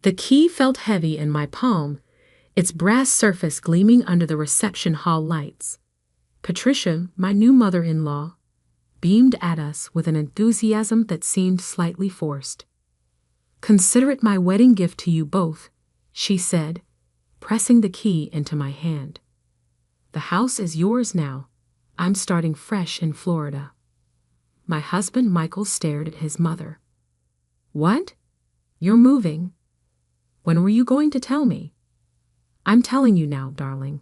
The key felt heavy in my palm, its brass surface gleaming under the reception hall lights. Patricia, my new mother-in-law, beamed at us with an enthusiasm that seemed slightly forced. "Consider it my wedding gift to you both," she said, pressing the key into my hand. "The house is yours now. I'm starting fresh in Florida." My husband Michael stared at his mother. "What? You're moving? When were you going to tell me?" "I'm telling you now, darling."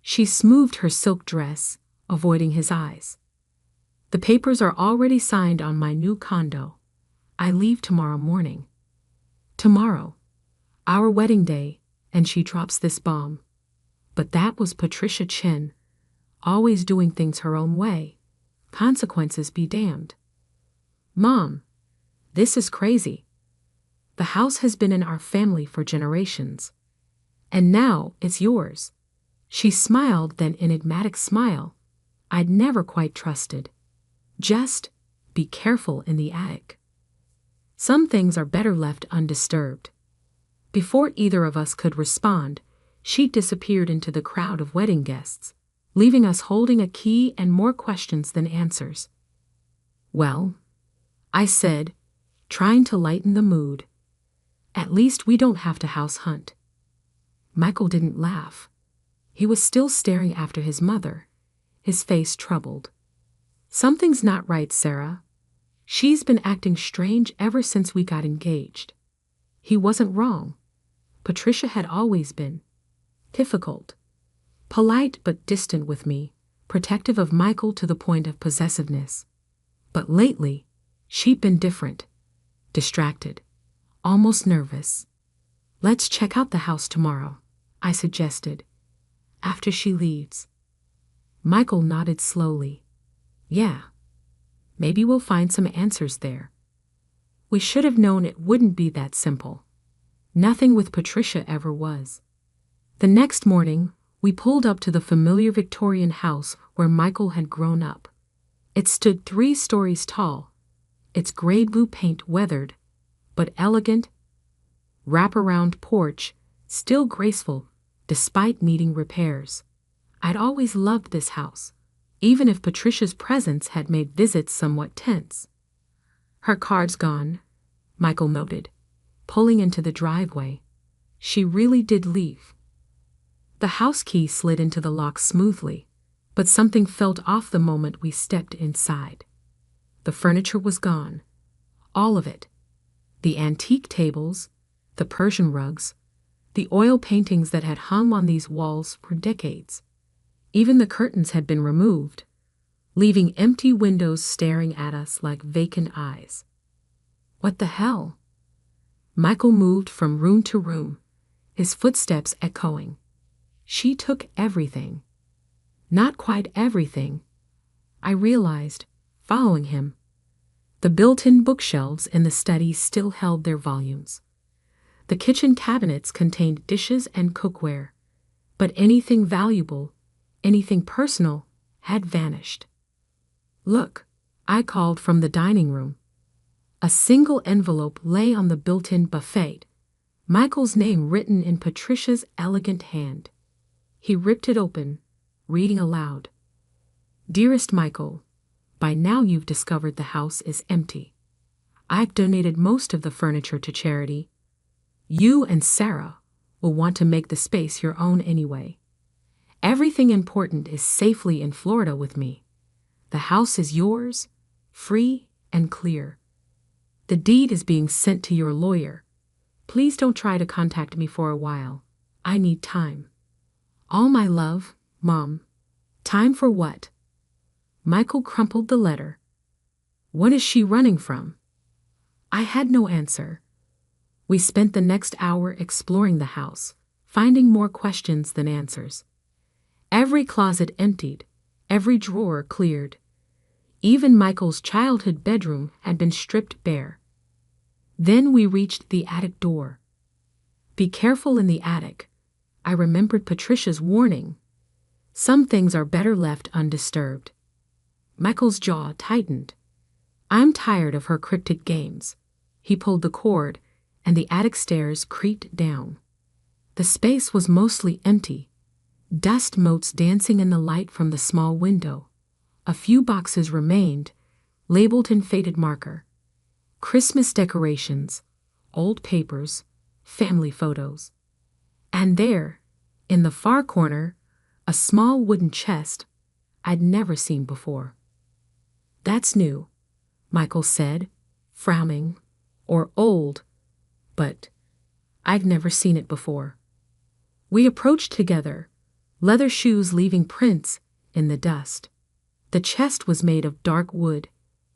She smoothed her silk dress, avoiding his eyes. "The papers are already signed on my new condo. I leave tomorrow morning." Tomorrow, our wedding day, and she drops this bomb. But that was Patricia Chin, always doing things her own way. Consequences be damned. "Mom, this is crazy. The house has been in our family for generations. And now it's yours." She smiled that enigmatic smile I'd never quite trusted. "Just be careful in the attic. Some things are better left undisturbed." Before either of us could respond, she disappeared into the crowd of wedding guests, leaving us holding a key and more questions than answers. "Well," I said, trying to lighten the mood, "at least we don't have to house hunt." Michael didn't laugh. He was still staring after his mother, his face troubled. "Something's not right, Sarah. She's been acting strange ever since we got engaged." He wasn't wrong. Patricia had always been difficult, polite but distant with me, protective of Michael to the point of possessiveness. But lately, she'd been different, distracted, almost nervous. "Let's check out the house tomorrow," I suggested, "after she leaves." Michael nodded slowly. "Yeah. Maybe we'll find some answers there." We should have known it wouldn't be that simple. Nothing with Patricia ever was. The next morning, we pulled up to the familiar Victorian house where Michael had grown up. It stood 3 stories tall, its gray-blue paint weathered, but elegant, wrap-around porch still graceful despite needing repairs. I'd always loved this house, even if Patricia's presence had made visits somewhat tense. "Her card's gone," Michael noted, pulling into the driveway. "She really did leave." The house key slid into the lock smoothly, but something felt off the moment we stepped inside. The furniture was gone. All of it. The antique tables, the Persian rugs, the oil paintings that had hung on these walls for decades. Even the curtains had been removed, leaving empty windows staring at us like vacant eyes. "What the hell?" Michael moved from room to room, his footsteps echoing. "She took everything." Not quite everything, I realized, following him. The built-in bookshelves in the study still held their volumes. The kitchen cabinets contained dishes and cookware, but anything valuable, anything personal, had vanished. "Look," I called from the dining room. A single envelope lay on the built-in buffet, Michael's name written in Patricia's elegant hand. He ripped it open, reading aloud. "Dearest Michael, by now you've discovered the house is empty. I've donated most of the furniture to charity. You and Sarah will want to make the space your own anyway. Everything important is safely in Florida with me. The house is yours, free and clear. The deed is being sent to your lawyer. Please don't try to contact me for a while. I need time. All my love, Mom." "Time for what?" Michael crumpled the letter. "What is she running from?" I had no answer. We spent the next hour exploring the house, finding more questions than answers. Every closet emptied, every drawer cleared. Even Michael's childhood bedroom had been stripped bare. Then we reached the attic door. "Be careful in the attic." I remembered Patricia's warning. Some things are better left undisturbed. Michael's jaw tightened. "I'm tired of her cryptic games." He pulled the cord, and the attic stairs creaked down. The space was mostly empty, dust motes dancing in the light from the small window. A few boxes remained, labeled in faded marker. Christmas decorations, old papers, family photos. And there, in the far corner, a small wooden chest I'd never seen before. "That's new," Michael said, frowning, "or old, but I'd never seen it before." We approached together, leather shoes leaving prints in the dust. The chest was made of dark wood,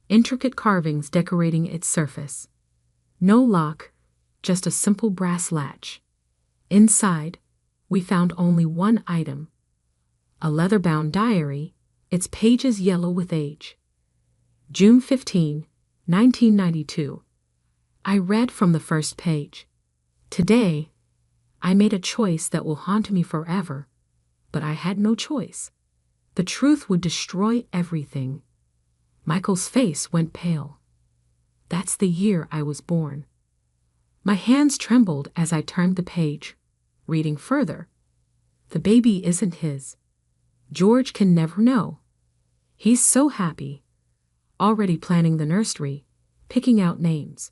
intricate carvings decorating its surface. No lock, just a simple brass latch. Inside, we found only one item: a leather-bound diary, its pages yellow with age. June 15, 1992. I read from the first page. "Today, I made a choice that will haunt me forever, but I had no choice. The truth would destroy everything." Michael's face went pale. "That's the year I was born." My hands trembled as I turned the page, reading further. "The baby isn't his. George can never know. He's so happy, already planning the nursery, picking out names.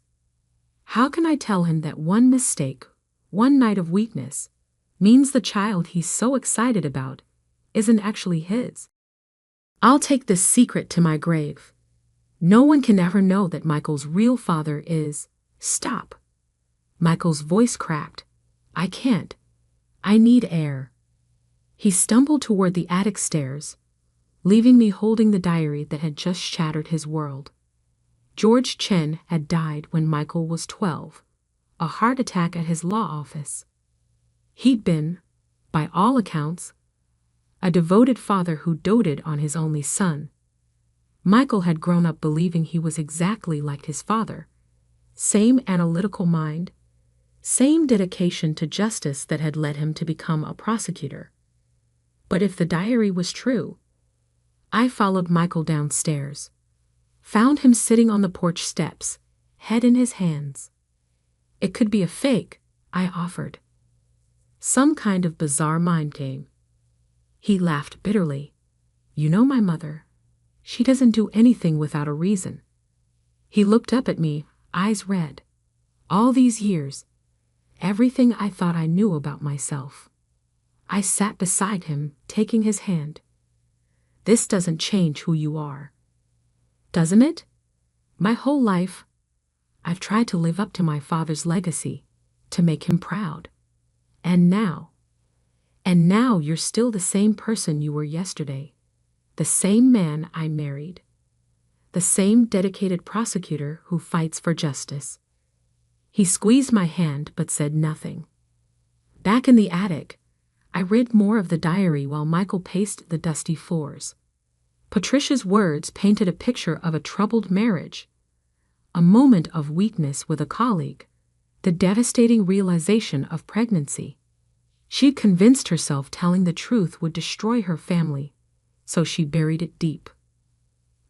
How can I tell him that one mistake, one night of weakness, means the child he's so excited about isn't actually his? I'll take this secret to my grave. No one can ever know that Michael's real father is—" "Stop." Michael's voice cracked. "I can't. I need air." He stumbled toward the attic stairs, leaving me holding the diary that had just shattered his world. George Chen had died when Michael was 12, a heart attack at his law office. He'd been, by all accounts, a devoted father who doted on his only son. Michael had grown up believing he was exactly like his father. Same analytical mind, same dedication to justice that had led him to become a prosecutor. But if the diary was true, I followed Michael downstairs, found him sitting on the porch steps, head in his hands. "It could be a fake," I offered. "Some kind of bizarre mind game." He laughed bitterly. "You know my mother. She doesn't do anything without a reason." He looked up at me, eyes red. All these years, everything I thought I knew about myself. I sat beside him, taking his hand. "This doesn't change who you are." "Doesn't it? My whole life, I've tried to live up to my father's legacy, to make him proud. And now you're still the same person you were yesterday, the same man I married, the same dedicated prosecutor who fights for justice." He squeezed my hand but said nothing. Back in the attic, I read more of the diary while Michael paced the dusty floors. Patricia's words painted a picture of a troubled marriage, a moment of weakness with a colleague, the devastating realization of pregnancy. She'd convinced herself telling the truth would destroy her family, so she buried it deep.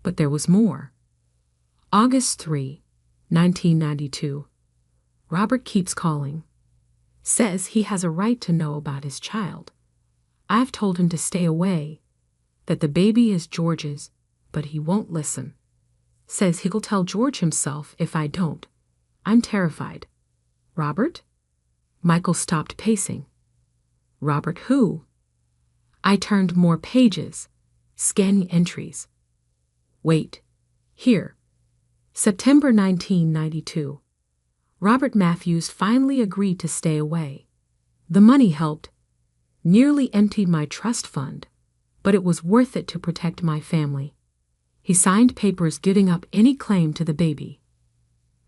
But there was more. August 3, 1992. Robert keeps calling. Says he has a right to know about his child. I've told him to stay away, that the baby is George's, but he won't listen. Says he'll tell George himself if I don't. I'm terrified. "Robert?" Michael stopped pacing. "Robert who?" I turned more pages, scanning entries. "Wait. Here. September 1992. Robert Matthews finally agreed to stay away. The money helped. Nearly emptied my trust fund, but it was worth it to protect my family. He signed papers giving up any claim to the baby."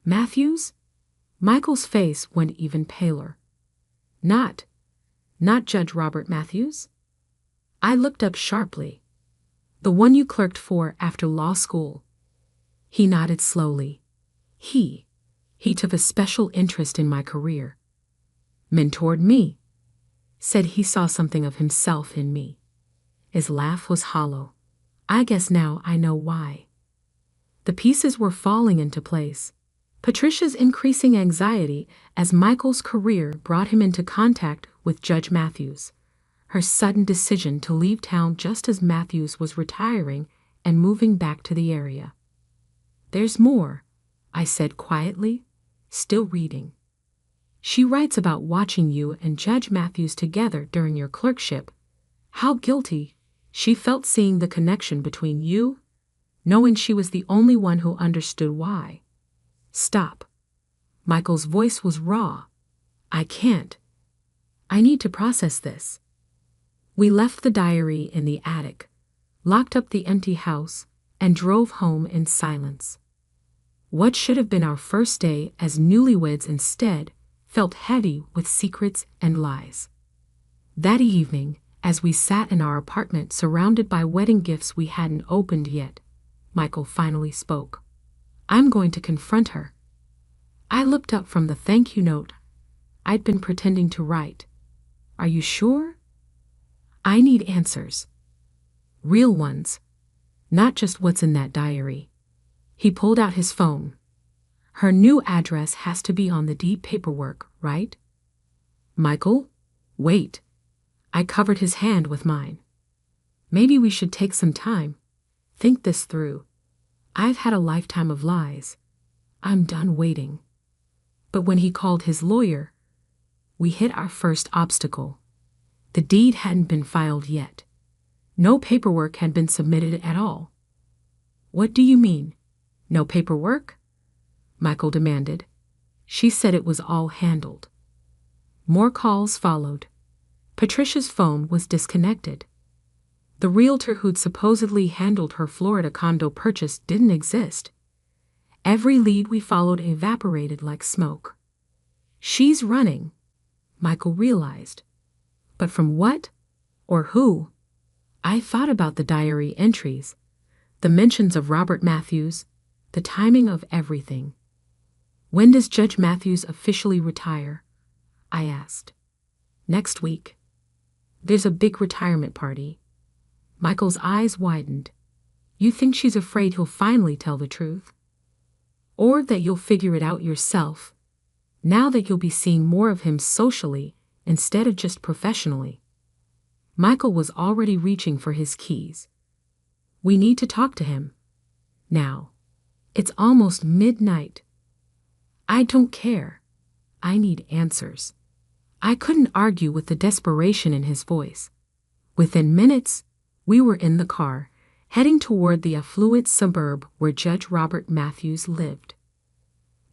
"Matthews?" Michael's face went even paler. Not Judge Robert Matthews?" I looked up sharply. "The one you clerked for after law school." He nodded slowly. He took a special interest in my career. Mentored me. Said he saw something of himself in me. His laugh was hollow. I guess now I know why. The pieces were falling into place. Patricia's increasing anxiety as Michael's career brought him into contact with Judge Matthews. Her sudden decision to leave town just as Matthews was retiring and moving back to the area. "There's more," I said quietly, still reading. "She writes about watching you and Judge Matthews together during your clerkship. How guilty she felt seeing the connection between you, knowing she was the only one who understood why." "Stop." Michael's voice was raw. "I can't. I need to process this." We left the diary in the attic, locked up the empty house, and drove home in silence. What should have been our first day as newlyweds instead felt heavy with secrets and lies. That evening, as we sat in our apartment surrounded by wedding gifts we hadn't opened yet, Michael finally spoke. "I'm going to confront her." I looked up from the thank you note I'd been pretending to write. "Are you sure?" "I need answers. Real ones. Not just what's in that diary." He pulled out his phone. "Her new address has to be on the deed paperwork, right?" "Michael, wait." I covered his hand with mine. "Maybe we should take some time. Think this through. I've had a lifetime of lies. I'm done waiting." But when he called his lawyer, we hit our first obstacle. The deed hadn't been filed yet. No paperwork had been submitted at all. "What do you mean? No paperwork?" Michael demanded. "She said it was all handled." More calls followed. Patricia's phone was disconnected. The realtor who'd supposedly handled her Florida condo purchase didn't exist. Every lead we followed evaporated like smoke. "She's running," Michael realized. But from what? Or who? I thought about the diary entries, the mentions of Robert Matthews, the timing of everything. "When does Judge Matthews officially retire?" I asked. "Next week. There's a big retirement party." Michael's eyes widened. "You think she's afraid he'll finally tell the truth? Or that you'll figure it out yourself, now that you'll be seeing more of him socially instead of just professionally?" Michael was already reaching for his keys. "We need to talk to him. Now. It's almost midnight." "I don't care. I need answers." I couldn't argue with the desperation in his voice. Within minutes, we were in the car, heading toward the affluent suburb where Judge Robert Matthews lived.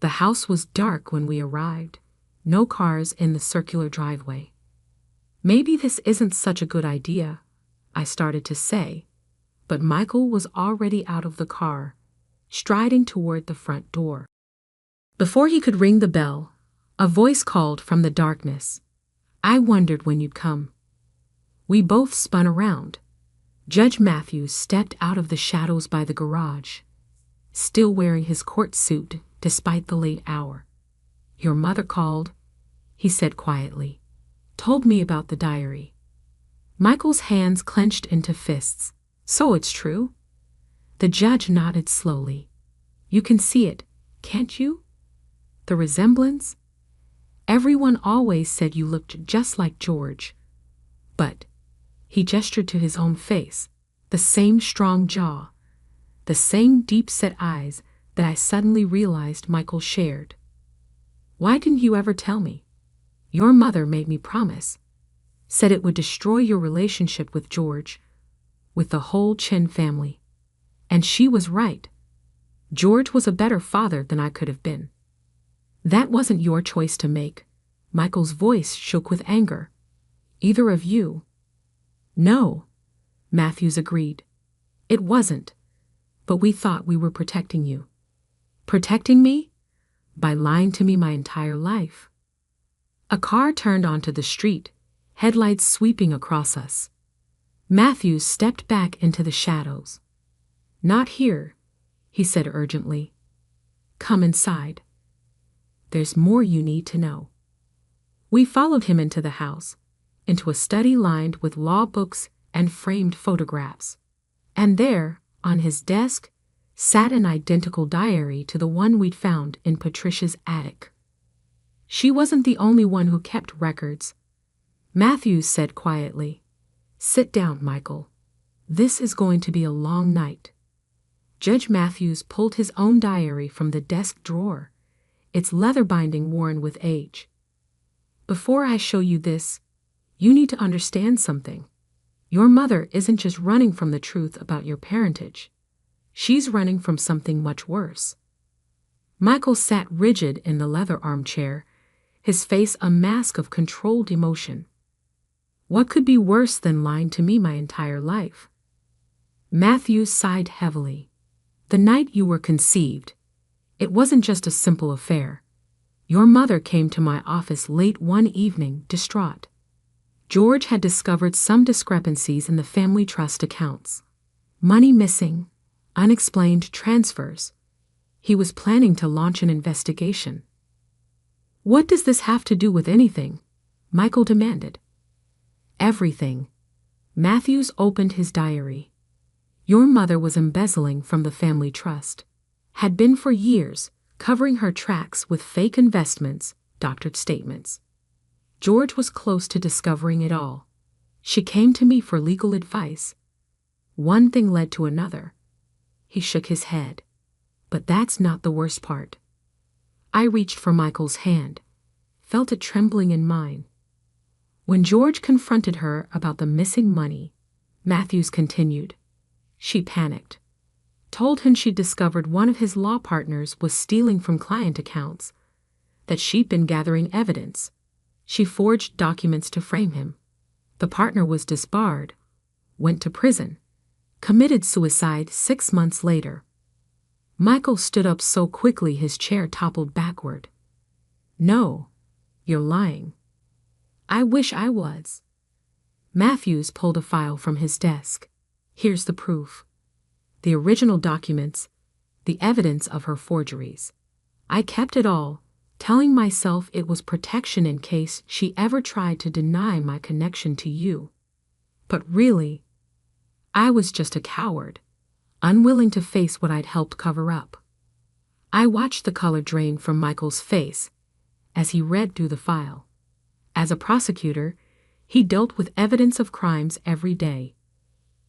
The house was dark when we arrived, no cars in the circular driveway. "Maybe this isn't such a good idea," I started to say, but Michael was already out of the car, striding toward the front door. Before he could ring the bell, a voice called from the darkness. "I wondered when you'd come." We both spun around. Judge Matthews stepped out of the shadows by the garage, still wearing his court suit despite the late hour. "Your mother called," he said quietly. "Told me about the diary." Michael's hands clenched into fists. "So it's true?" The judge nodded slowly. "You can see it, can't you? The resemblance? Everyone always said you looked just like George. But," he gestured to his own face, "the same strong jaw, the same deep-set eyes that I suddenly realized Michael shared. Why didn't you ever tell me? Your mother made me promise, said it would destroy your relationship with George, with the whole Chen family. And she was right. George was a better father than I could have been. That wasn't your choice to make." Michael's voice shook with anger. "Either of you." "No," Matthews agreed. "It wasn't. But we thought we were protecting you." "Protecting me?" "By lying to me my entire life." A car turned onto the street, headlights sweeping across us. Matthews stepped back into the shadows. "Not here," he said urgently. "Come inside. There's more you need to know." We followed him into the house, into a study lined with law books and framed photographs. And there, on his desk, sat an identical diary to the one we'd found in Patricia's attic. She wasn't the only one who kept records. Matthews said quietly, "Sit down, Michael. This is going to be a long night." Judge Matthews pulled his own diary from the desk drawer, its leather binding worn with age. "Before I show you this, you need to understand something. Your mother isn't just running from the truth about your parentage. She's running from something much worse." Michael sat rigid in the leather armchair, his face a mask of controlled emotion. "What could be worse than lying to me my entire life?" Matthews sighed heavily. "The night you were conceived, it wasn't just a simple affair. Your mother came to my office late one evening, distraught. George had discovered some discrepancies in the family trust accounts. Money missing, unexplained transfers. He was planning to launch an investigation." "What does this have to do with anything?" Michael demanded. "Everything." Matthews opened his diary. "Your mother was embezzling from the family trust. Had been for years, covering her tracks with fake investments, doctored statements. George was close to discovering it all. She came to me for legal advice. One thing led to another." He shook his head. "But that's not the worst part." I reached for Michael's hand, felt it trembling in mine. "When George confronted her about the missing money," Matthews continued, "she panicked. Told him she'd discovered one of his law partners was stealing from client accounts, that she'd been gathering evidence. She forged documents to frame him. The partner was disbarred, went to prison, committed suicide 6 months later." Michael stood up so quickly his chair toppled backward. "No, you're lying." "I wish I was." Matthews pulled a file from his desk. "Here's the proof. The original documents, the evidence of her forgeries. I kept it all, telling myself it was protection in case she ever tried to deny my connection to you. But really, I was just a coward, unwilling to face what I'd helped cover up." I watched the color drain from Michael's face as he read through the file. As a prosecutor, he dealt with evidence of crimes every day.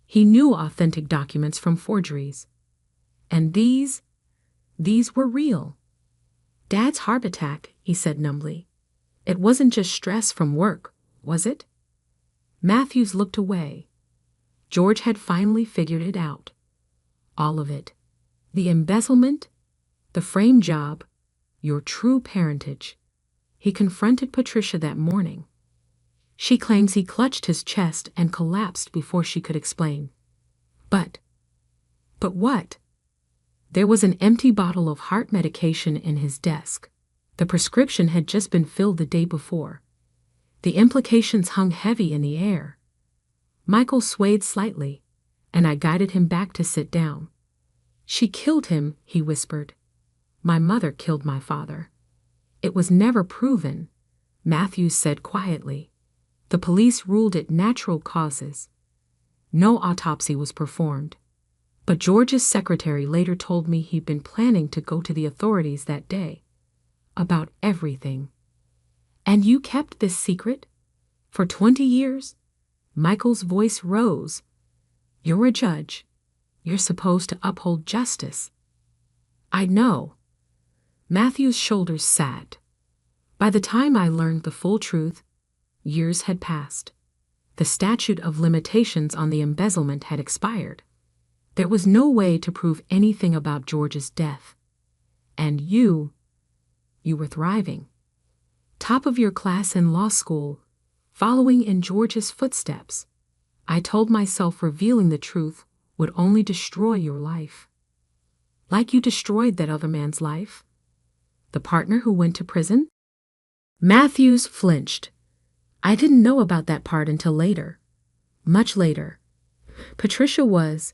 He knew authentic documents from forgeries. And these were real. "Dad's heart attack," he said numbly. "It wasn't just stress from work, was it?" Matthews looked away. George had finally figured it out. All of it. The embezzlement, the frame job, your true parentage. He confronted Patricia that morning. She claims he clutched his chest and collapsed before she could explain. But what? There was an empty bottle of heart medication in his desk. The prescription had just been filled the day before. The implications hung heavy in the air. Michael swayed slightly, and I guided him back to sit down. "She killed him," he whispered. "My mother killed my father." "It was never proven," Matthews said quietly. "The police ruled it natural causes. No autopsy was performed. But George's secretary later told me he'd been planning to go to the authorities that day. About everything." "And you kept this secret? For 20 years?" Michael's voice rose. "You're a judge. You're supposed to uphold justice." "I know." Matthew's shoulders sat. By the time I learned the full truth, years had passed. The statute of limitations on the embezzlement had expired. There was no way to prove anything about George's death. And you were thriving. Top of your class in law school, following in George's footsteps. I told myself revealing the truth would only destroy your life. Like you destroyed that other man's life. The partner who went to prison? Matthews flinched. I didn't know about that part until later. Much later. Patricia was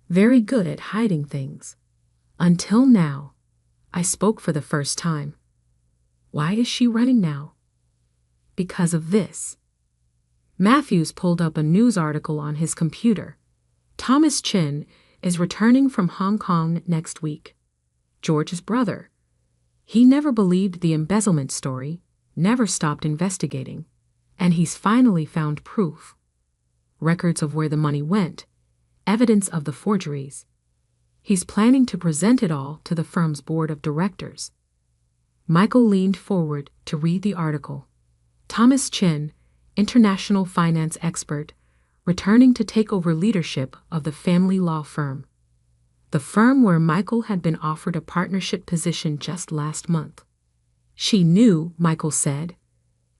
very good at hiding things. Until now. I spoke for the first time. Why is she running now? Because of this. Matthews pulled up a news article on his computer. Thomas Chin is returning from Hong Kong next week. George's brother. He never believed the embezzlement story, never stopped investigating, and he's finally found proof. Records of where the money went, evidence of the forgeries. He's planning to present it all to the firm's board of directors. Michael leaned forward to read the article. Thomas Chen, international finance expert, returning to take over leadership of the family law firm. The firm where Michael had been offered a partnership position just last month. She knew, Michael said.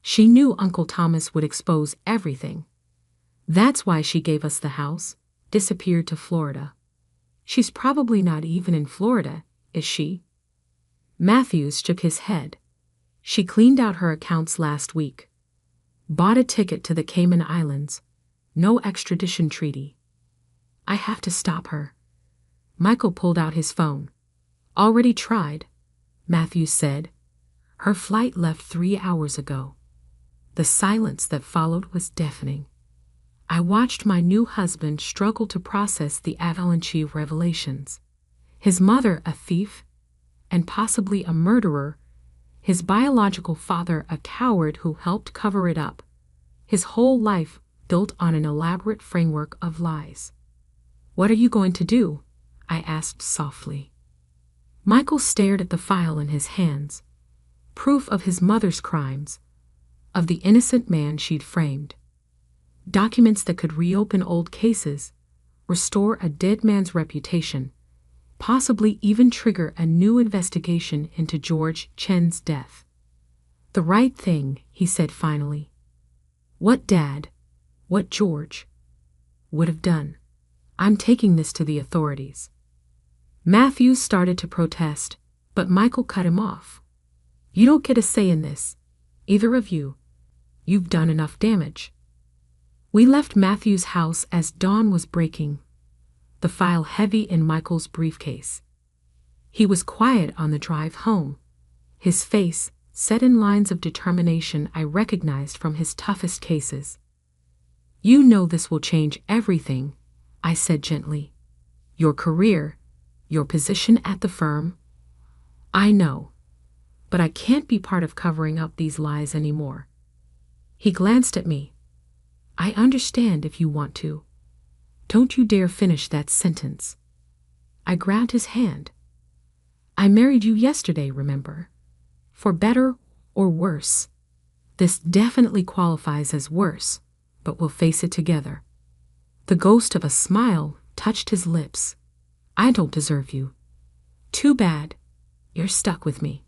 She knew Uncle Thomas would expose everything. That's why she gave us the house, disappeared to Florida. She's probably not even in Florida, is she? Matthews shook his head. She cleaned out her accounts last week. Bought a ticket to the Cayman Islands. No extradition treaty. I have to stop her. Michael pulled out his phone. Already tried, Matthews said. Her flight left 3 hours ago. The silence that followed was deafening. I watched my new husband struggle to process the avalanche of revelations. His mother a thief, and possibly a murderer. His biological father a coward who helped cover it up. His whole life built on an elaborate framework of lies. What are you going to do? I asked softly. Michael stared at the file in his hands. Proof of his mother's crimes, of the innocent man she'd framed. Documents that could reopen old cases, restore a dead man's reputation, possibly even trigger a new investigation into George Chen's death. The right thing, he said finally. What Dad, what George, would have done. I'm taking this to the authorities. Matthews started to protest, but Michael cut him off. You don't get a say in this, either of you. You've done enough damage. We left Matthews' house as dawn was breaking, the file heavy in Michael's briefcase. He was quiet on the drive home, his face set in lines of determination I recognized from his toughest cases. You know this will change everything, I said gently. Your career, your position at the firm. I know, but I can't be part of covering up these lies anymore. He glanced at me. I understand if you want to. Don't you dare finish that sentence. I grabbed his hand. I married you yesterday, remember? For better or worse. This definitely qualifies as worse, but we'll face it together. The ghost of a smile touched his lips. I don't deserve you. Too bad. You're stuck with me.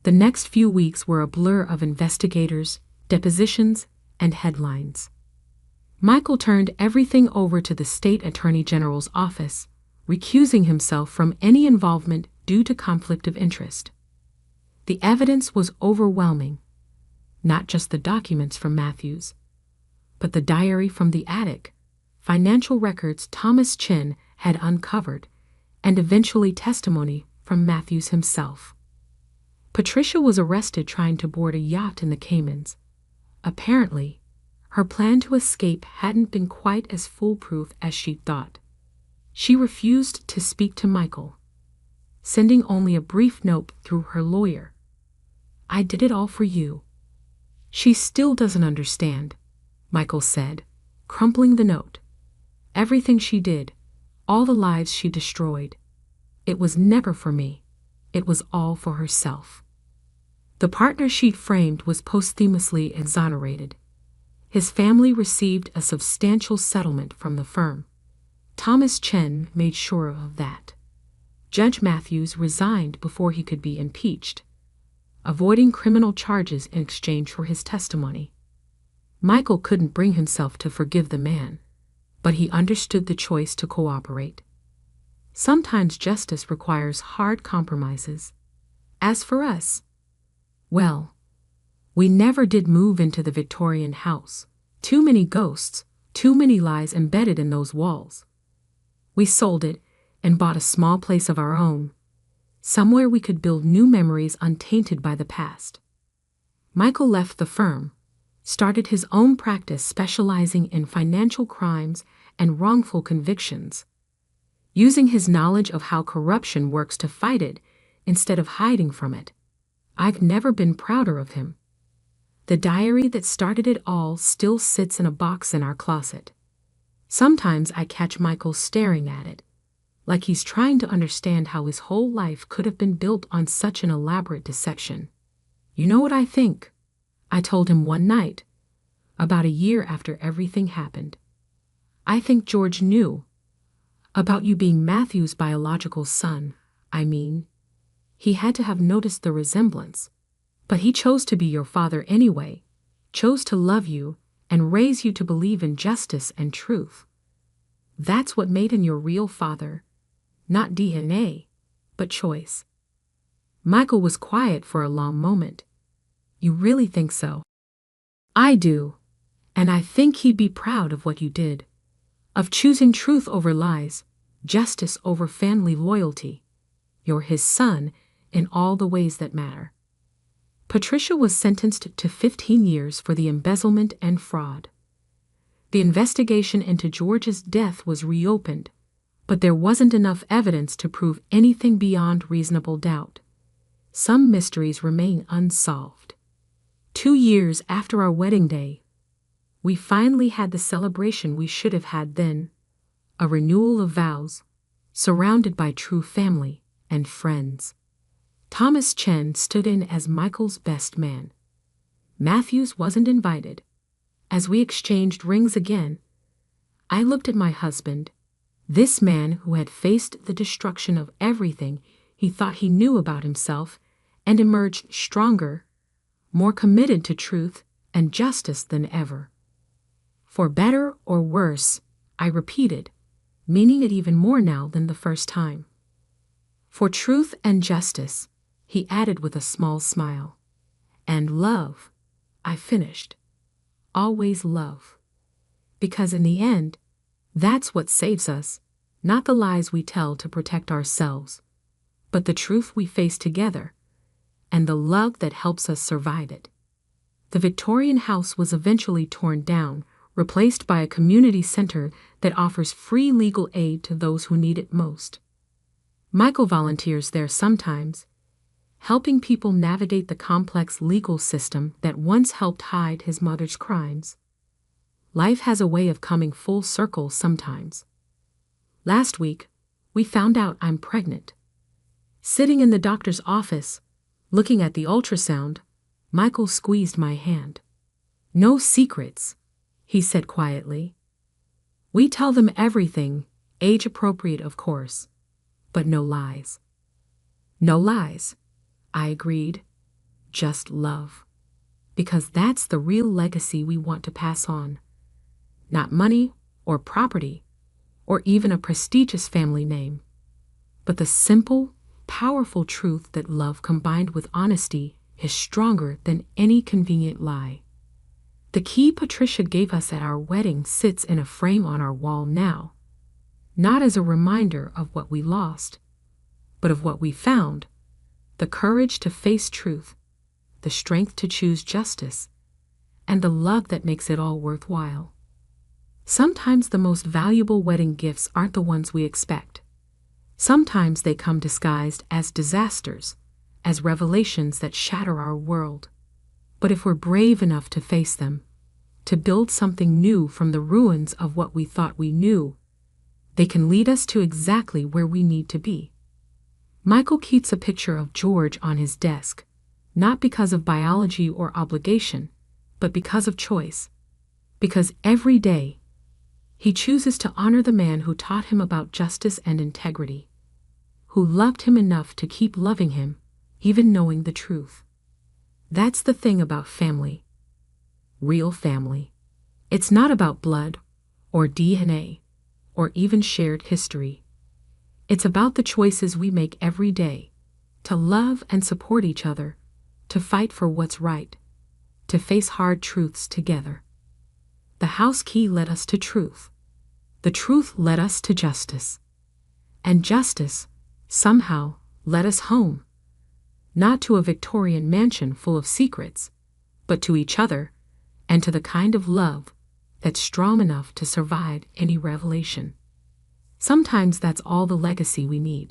The next few weeks were a blur of investigators, depositions, and headlines. Michael turned everything over to the state attorney general's office, recusing himself from any involvement due to conflict of interest. The evidence was overwhelming. Not just the documents from Matthews, but the diary from the attic, financial records Thomas Chen had uncovered, and eventually testimony from Matthews himself. Patricia was arrested trying to board a yacht in the Caymans. Apparently, her plan to escape hadn't been quite as foolproof as she'd thought. She refused to speak to Michael, sending only a brief note through her lawyer. I did it all for you. She still doesn't understand, Michael said, crumpling the note. Everything she did, all the lives she destroyed, it was never for me. It was all for herself. The partner she'd framed was posthumously exonerated. His family received a substantial settlement from the firm. Thomas Chen made sure of that. Judge Matthews resigned before he could be impeached, avoiding criminal charges in exchange for his testimony. Michael couldn't bring himself to forgive the man, but he understood the choice to cooperate. Sometimes justice requires hard compromises. As for us, well, we never did move into the Victorian house. Too many ghosts, too many lies embedded in those walls. We sold it and bought a small place of our own, somewhere we could build new memories untainted by the past. Michael left the firm, started his own practice specializing in financial crimes and wrongful convictions. using his knowledge of how corruption works to fight it instead of hiding from it. I've never been prouder of him. The diary that started it all still sits in a box in our closet. Sometimes I catch Michael staring at it, like he's trying to understand how his whole life could have been built on such an elaborate deception. You know what I think? I told him one night, about a year after everything happened. I think George knew about you being Matthew's biological son. I mean, he had to have noticed the resemblance. But he chose to be your father anyway, chose to love you and raise you to believe in justice and truth. That's what made him your real father, not DNA, but choice. Michael was quiet for a long moment. You really think so? I do, and I think he'd be proud of what you did, of choosing truth over lies, justice over family loyalty. You're his son in all the ways that matter. Patricia was sentenced to 15 years for the embezzlement and fraud. The investigation into George's death was reopened, but there wasn't enough evidence to prove anything beyond reasonable doubt. Some mysteries remain unsolved. 2 years after our wedding day, we finally had the celebration we should have had then, a renewal of vows, surrounded by true family and friends. Thomas Chen stood in as Michael's best man. Matthews wasn't invited. As we exchanged rings again, I looked at my husband, this man who had faced the destruction of everything he thought he knew about himself and emerged stronger, more committed to truth and justice than ever. For better or worse, I repeated, meaning it even more now than the first time. For truth and justice, he added with a small smile. And love, I finished. Always love. Because in the end, that's what saves us, not the lies we tell to protect ourselves, but the truth we face together, and the love that helps us survive it. The Victorian house was eventually torn down, replaced by a community center that offers free legal aid to those who need it most. Michael volunteers there sometimes, helping people navigate the complex legal system that once helped hide his mother's crimes. Life has a way of coming full circle sometimes. Last week, we found out I'm pregnant. Sitting in the doctor's office, looking at the ultrasound, Michael squeezed my hand. No secrets, he said quietly. We tell them everything, age appropriate of course, but no lies. No lies, I agreed. Just love. Because that's the real legacy we want to pass on. Not money or property or even a prestigious family name, but the simple, powerful truth that love combined with honesty is stronger than any convenient lie. The key Patricia gave us at our wedding sits in a frame on our wall now, not as a reminder of what we lost, but of what we found. The courage to face truth, the strength to choose justice, and the love that makes it all worthwhile. Sometimes the most valuable wedding gifts aren't the ones we expect. Sometimes they come disguised as disasters, as revelations that shatter our world. But if we're brave enough to face them, to build something new from the ruins of what we thought we knew, they can lead us to exactly where we need to be. Michael keeps a picture of George on his desk, not because of biology or obligation, but because of choice. Because every day, he chooses to honor the man who taught him about justice and integrity, who loved him enough to keep loving him, even knowing the truth. That's the thing about family. Real family. It's not about blood, or DNA, or even shared history. It's about the choices we make every day, to love and support each other, to fight for what's right, to face hard truths together. The house key led us to truth. The truth led us to justice. And justice, somehow, led us home. Not to a Victorian mansion full of secrets, but to each other, and to the kind of love that's strong enough to survive any revelation. Sometimes that's all the legacy we need.